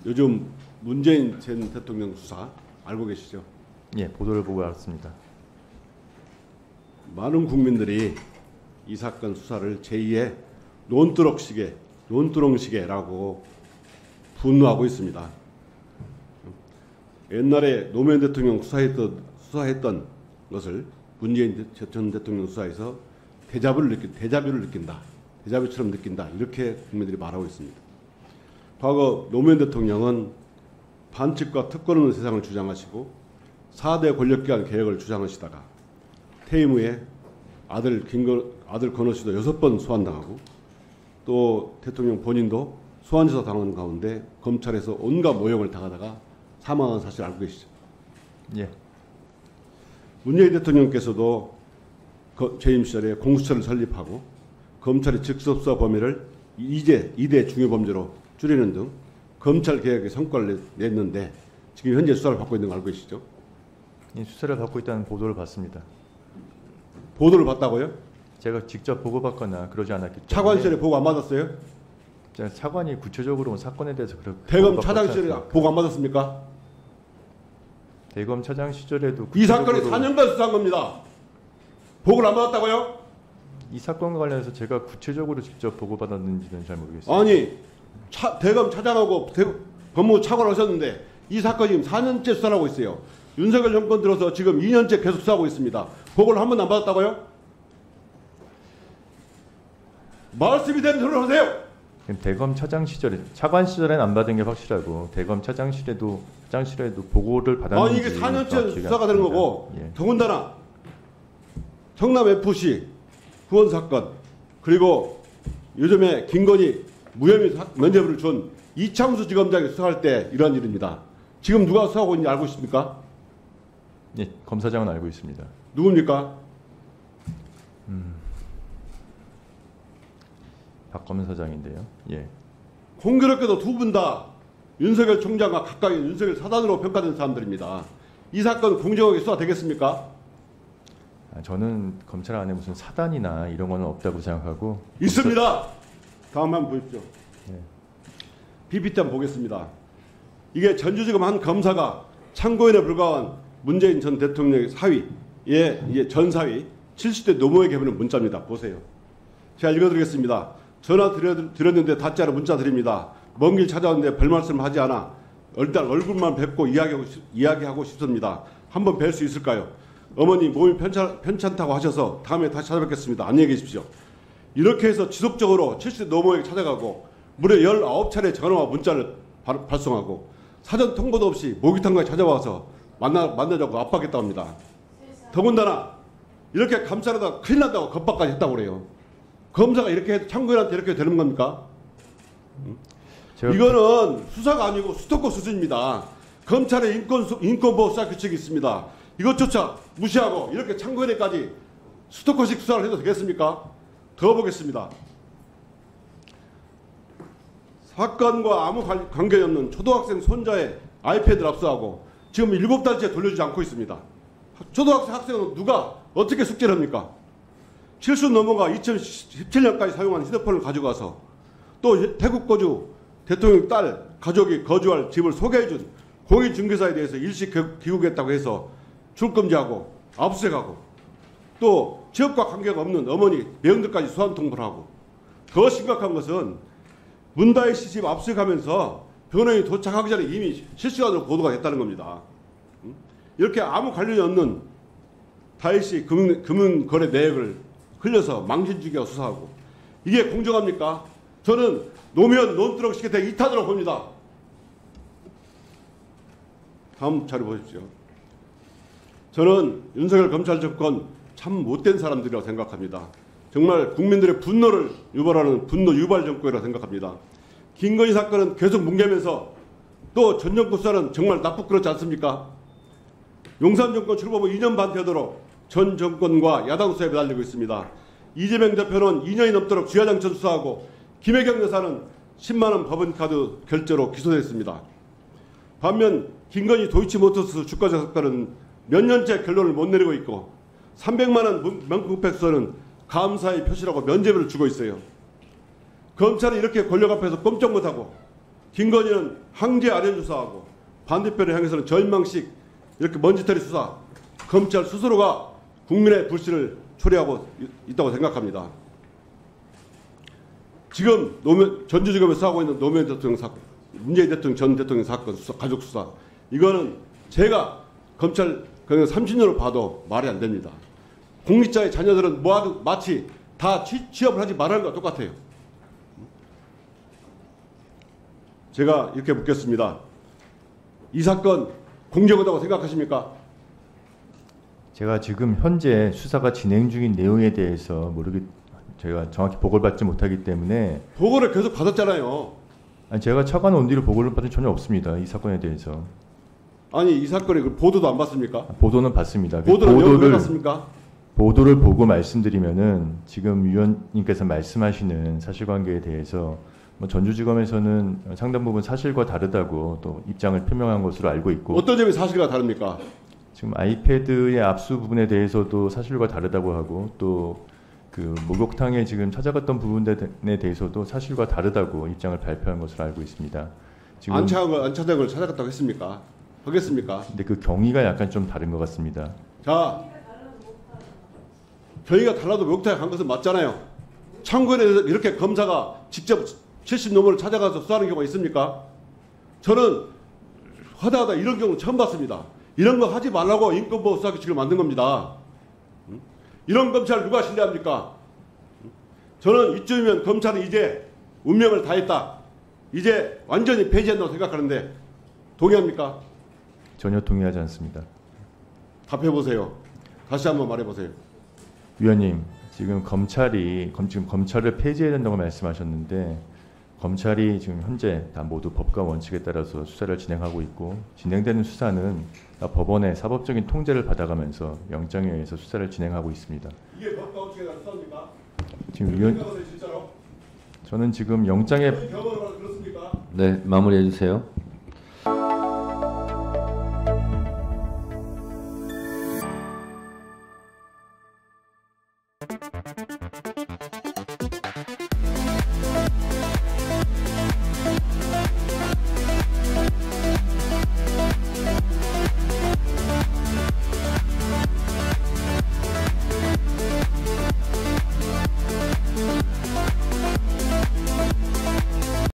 요즘 문재인 전 대통령 수사 알고 계시죠? 예, 보도를 보고 알았습니다. 많은 국민들이 이 사건 수사를 제2의 논두렁시계라고 분노하고 있습니다. 옛날에 노무현 대통령 수사했던 것을 문재인 전 대통령 수사에서 데자뷰를 느낀다. 데자뷰처럼 느낀다. 이렇게 국민들이 말하고 있습니다. 과거 노무현 대통령은 반칙과 특권 없는 세상을 주장하시고 4대 권력기관 개혁을 주장하시다가 퇴임 후에 아들 건호 씨도 6번 소환당하고 또 대통령 본인도 소환조사 당한 가운데 검찰에서 온갖 모욕을 당하다가 사망한 사실 알고 계시죠? 예. 문재인 대통령께서도 재임 시절에 공수처를 설립하고 검찰의 직접수사 범위를 2대 중요범죄로 줄이는 등 검찰 개혁의 성과를 냈는데 지금 현재 수사를 받고 있는 거 알고 계시죠? 예, 수사를 받고 있다는 보도를 봤습니다. 보도를 받다고요? 제가 직접 보고받거나 그러지 않았기 때문에. 차관실에 보고 안 받았어요? 제가 차관이 구체적으로 사건에 대해서 그렇게 대검 차장실에 보고 안 받았습니까? 대검 차장 시절에도 이 사건을 4년간 수사한 겁니다. 보고를 안 받았다고요? 이 사건과 관련해서 제가 구체적으로 직접 보고받았는지는 잘 모르겠습니다. 아니 대검 차장하고 법무부 차관 하셨는데 이 사건이 지금 4년째 수사를 하고 있어요. 윤석열 정권 들어서 지금 2년째 계속 수사하고 있습니다. 보고를 한 번도 안 받았다고요? 말씀이 되는 소리를 하세요. 대검 차장 시절에 차관 시절에는 안 받은 게 확실하고 대검 차장실에도 보고를 받았는지. 아니 이게 4년째 수사가 되는 거고 예. 더군다나 성남 FC 후원 사건 그리고 요즘에 김건희 무혐의 면죄부를 준 이창수 지검장이 수사할 때 이러한 일입니다. 지금 누가 수사하고 있는지 알고 있습니까? 예, 검사장은 알고 있습니다. 누굽니까? 박 검사장인데요. 예. 공교롭게도 두 분 다 윤석열 총장과 가까이 윤석열 사단으로 평가된 사람들입니다. 이 사건 공정하게 수사되겠습니까? 저는 검찰 안에 무슨 사단이나 이런 거는 없다고 생각하고 있습니다. 다음 한번 보십시오. 예. PPT 한번 보겠습니다. 이게 전주지검 한 검사가 참고인에 불과한 문재인 전 대통령의 사위의 이게 전 사위 70대 노모에게 보낸 문자입니다. 보세요. 제가 읽어드리겠습니다. 전화 드렸는데 닿지 않아 문자 드립니다. 먼 길 찾아왔는데 별 말씀 하지 않아 일단 얼굴만 뵙고 이야기하고 싶습니다. 한번 뵐 수 있을까요? 어머니 몸이 편찮다고 하셔서 다음에 다시 찾아뵙겠습니다. 안녕히 계십시오. 이렇게 해서 지속적으로 70대 노모에게 찾아가고 무려 19차례 전화와 문자를 발송하고 사전 통보도 없이 모기탕까지 찾아와서 만나자고 압박했다고 합니다. 더군다나 이렇게 감싸려다가 큰일 난다고 겁박까지 했다고 그래요. 검사가 이렇게 해도 참고인한테 이렇게 되는 겁니까? 이거는 수사가 아니고 스토커 수준입니다. 검찰의 인권보호 수사 규칙이 있습니다. 이것조차 무시하고 이렇게 참고인에까지 스토커식 수사를 해도 되겠습니까? 더 보겠습니다. 사건과 아무 관계 없는 초등학생 손자의 아이패드를 압수하고 지금 7달째 돌려주지 않고 있습니다. 학생은 누가 어떻게 숙제를 합니까? 7수 넘어가 2017년까지 사용한 휴대폰을 가져가서 또 태국 거주 대통령 딸 가족이 거주할 집을 소개해준 공인중개사에 대해서 일시 귀국했다고 해서 출금지하고 압수수색하고 또 지역과 관계가 없는 어머니 매형들까지 소환 통보를 하고 더 심각한 것은 문다혜 씨 집 압수수색하면서 변호인이 도착하기 전에 이미 실시간으로 보도가 됐다는 겁니다. 이렇게 아무 관련이 없는 다혜 씨 금융거래 내역을 흘려서 망신주기하고 수사하고 이게 공정합니까? 저는 노무현 논두렁식의 대이탄으로 봅니다. 다음 자료 보십시오. 저는 윤석열 검찰 정권 참 못된 사람들이라고 생각합니다. 정말 국민들의 분노를 유발하는 분노 유발 정권이라고 생각합니다. 김건희 사건은 계속 뭉개면서 또 전 정권 수사는 정말 나쁘지 않습니까? 용산 정권 출범 후 2년 반 되도록 전 정권과 야당 수사에 매달리고 있습니다. 이재명 대표는 2년이 넘도록 주야장천 수사하고 김혜경 여사는 10만 원 법인카드 결제로 기소됐습니다. 반면 김건희 도이치모터스 주가조 사건은 몇 년째 결론을 못 내리고 있고 300만 원 명품백서는 감사의 표시라고 면죄부를 주고 있어요. 검찰이 이렇게 권력 앞에서 꼼짝 못하고 김건희는 항제 아련 수사하고 반대편을 향해서는 절망식 이렇게 먼지털이 수사. 검찰 스스로가 국민의 불신을 초래하고 있다고 생각합니다. 지금 전주지검에 수사하고 있는 노무현 대통령 사건, 문재인 대통령 전 대통령 사건 수사, 가족 수사, 이거는 제가 검찰 30년을 봐도 말이 안 됩니다. 공직자의 자녀들은 마치 다 취업을 하지 말라는 것과 똑같아요. 제가 이렇게 묻겠습니다. 이 사건 공정하다고 생각하십니까? 제가 지금 현재 수사가 진행 중인 내용에 대해서 제가 정확히 보고를 받지 못하기 때문에. 보고를 계속 받았잖아요. 아니, 제가 차관 원뒤로 보고를 받은 전혀 없습니다. 이 사건에 대해서. 아니, 이 사건에 보도도 안 받습니까? 보도는 받습니다. 보도를 왜 받습니까? 보도를 보고 말씀드리면은 지금 위원님께서 말씀하시는 사실관계에 대해서 전주지검에서는 상당 부분 사실과 다르다고 또 입장을 표명한 것으로 알고 있고. 어떤 점이 사실과 다릅니까? 지금 아이패드의 압수 부분에 대해서도 사실과 다르다고 하고, 또 그 목욕탕에 지금 찾아갔던 부분에 대해서도 사실과 다르다고 입장을 발표한 것으로 알고 있습니다. 지금 안 찾아간 걸 찾아갔다고 했습니까? 하겠습니까? 근데 그 경위가 약간 좀 다른 것 같습니다. 자, 경위가 달라도 목욕탕에 간 것은 맞잖아요. 참고인에 대해서 이렇게 검사가 직접 70노무를 찾아가서 수사하는 경우가 있습니까? 저는 하다하다 이런 경우 처음 봤습니다. 이런 거 하지 말라고 인권보호 수사규칙을 만든 겁니다. 이런 검찰 누가 신뢰합니까? 저는 이쯤이면 검찰은 이제 운명을 다했다. 이제 완전히 폐지한다고 생각하는데 동의합니까? 전혀 동의하지 않습니다. 답해보세요. 다시 한번 말해보세요. 위원님, 지금 검찰을 폐지해야 된다고 말씀하셨는데, 검찰이 지금 현재 다 모두 법과 원칙에 따라서 수사를 진행하고 있고, 진행되는 수사는 다 법원의 사법적인 통제를 받아가면서 영장에 의해서 수사를 진행하고 있습니다. 이게 법과 원칙에 따라 수사입니까? 지금 저는 지금 영장에 그렇습니까? 네, 마무리해 주세요.